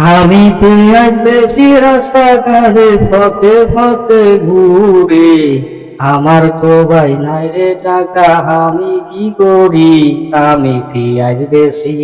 আমি পেঁয়াজ বেশি রাস্তাঘাটে পথে পথে ঘুরে, আমার তো ভাই নাই রে টাকা, আমি কি করি? আমি পেঁয়াজ বেশি।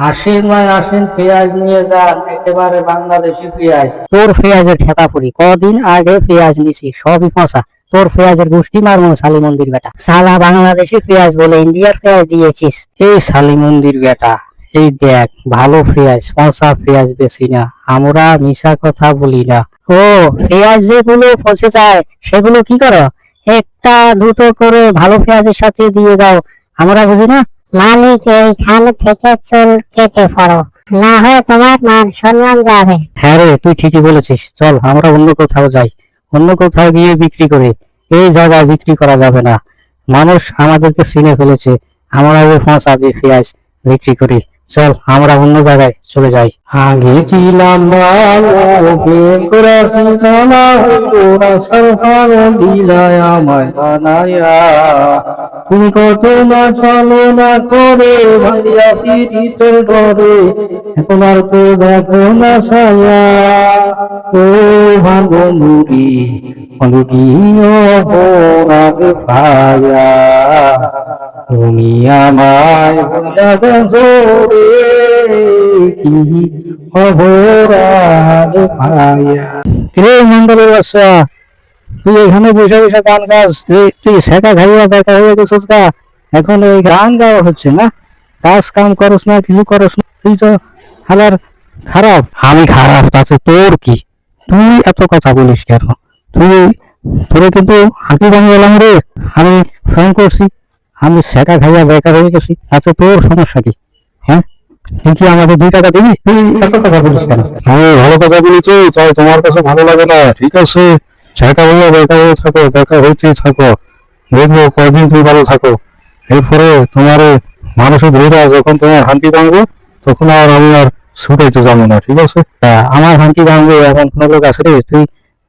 আসেন ভাই আসেন, পেঁয়াজ নিয়ে যান, একেবারে বাংলাদেশি পেঁয়াজ। তোর পেঁয়াজের খেতা পুরি, কদিন আগে পেঁয়াজ নিছি, সবই পচা। তোর পেঁয়াজের গোষ্ঠী মারমু শালি মন্দির বেটা। সালা বাংলাদেশি পেঁয়াজ বলে ইন্ডিয়ার পেঁয়াজ দিয়েছিস। এই শালি মন্দির বেটা, এই দেখ, ভালো পেঁয়াজ, পচা পেঁয়াজ বেশি না, আমরা মিশা কথা বলি না। ও, পেঁয়াজ যেগুলো পচে যায় সেগুলো কি করো? একটা দুটো করে ভালো পেঁয়াজের সাথে দিয়ে দাও, আমরা বুঝি না। মালিক, এইখান থেকে চুল কেটে পড়ো, না হয় তোমার মান সম্মান যাবে। হ্যাঁ রে, তুই ঠিকই বলেছিস, চল আমরা অন্য কোথাও যাই, অন্য কোথাও গিয়ে বিক্রি করি। এই জায়গায় বিক্রি করা যাবে না, মানুষ আমাদেরকে চিনে ফেলেছে, আমরা ওই পচা পেঁয়াজ বিক্রি করি। চল আমরা অন্য জায়গায় চলে যাই। আগে ছিলাম ভালো, প্রেম করে চিন্তা হইতো না, সরকার দিলায় আমায় বানায়া। তুমি কত না চলো না করে ভাইয়া পিড়িতের ডরে, এখন আর তো দেখো না ছায়া। ও ভাঙ্গি অঙ্গিও রাগ ভায়া, তুমি আমায় জোরে কি অপরাধ ভায়া। রে মন্ডলের বাচ্চা, তুই এখানে বসে বসে গান গাস, তুই শেখা খাইয়া দেখা হয়ে গেছিস গা। এখন ওই গান গাওয়া হচ্ছে না, কাজ কাম করস না, কিছু করস না, তুই তো হালার খারাপ। আমি খারাপ তাছে তোর কি? তুই এত কথা বলিস কেন? তুই, তোরে কিন্তু হাঁটি ভাঙে গেলাম রে। আমি ফোন করছি, আমি শেখা খাইয়া বেকার হয়ে গেছি, তাতে তোর সমস্যা কি? হ্যাঁ, তুই কি আমাকে 2 টাকা দিবি? তুই এত কথা বলিস কেন? আমি ভালো কথা বলেছি, তাই তোমার কাছে ভালো লাগে না? ঠিক আছে, ছেঁকা হয়ে বেকার হয়ে থাকো, বেকার হইতেই থাকো, দেখবো কয়দিন তুমি ভালো থাকো। এরপরে তোমার মানুষের ধরে যখন তোমার হাঁটি ভাঙবো, তখন আর আমি আর ছুটাইতে যাবো না, ঠিক আছে? আমার হাঁটি ভাঙবে এমন কোন লোক আছে রে? তুই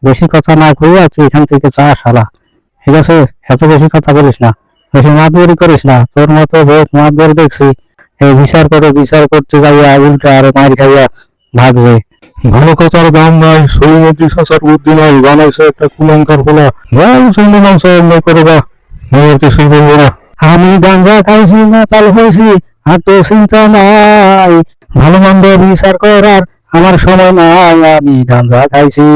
বেশি কথা না কইয়া তুই এখান থেকে চা শালা, ঠিক আছে? এত বেশি কথা বলিস না, বেশি মাতবরি করিস না। তোর মতো বহুত মাতবর দেখছি, এই বিচার করে বিচার করতে যাইয়া উল্টা আরো মার খাইয়া ভাগছে। ভালো কথার দাম নাই, সৌমদ্রি শাসার বুদ্ধি নাই, বানাইছে একটা কুলঙ্কার পোলা। করে বা মেয়ের কিছুই বলবো না। আমি গাঞ্জা খাইছি না চাল হয়েছি, আর তো চিন্তা নাই, ভালো মন্দ বিচার করার আমার সময় নাই, আমি গাঞ্জা খাইছি।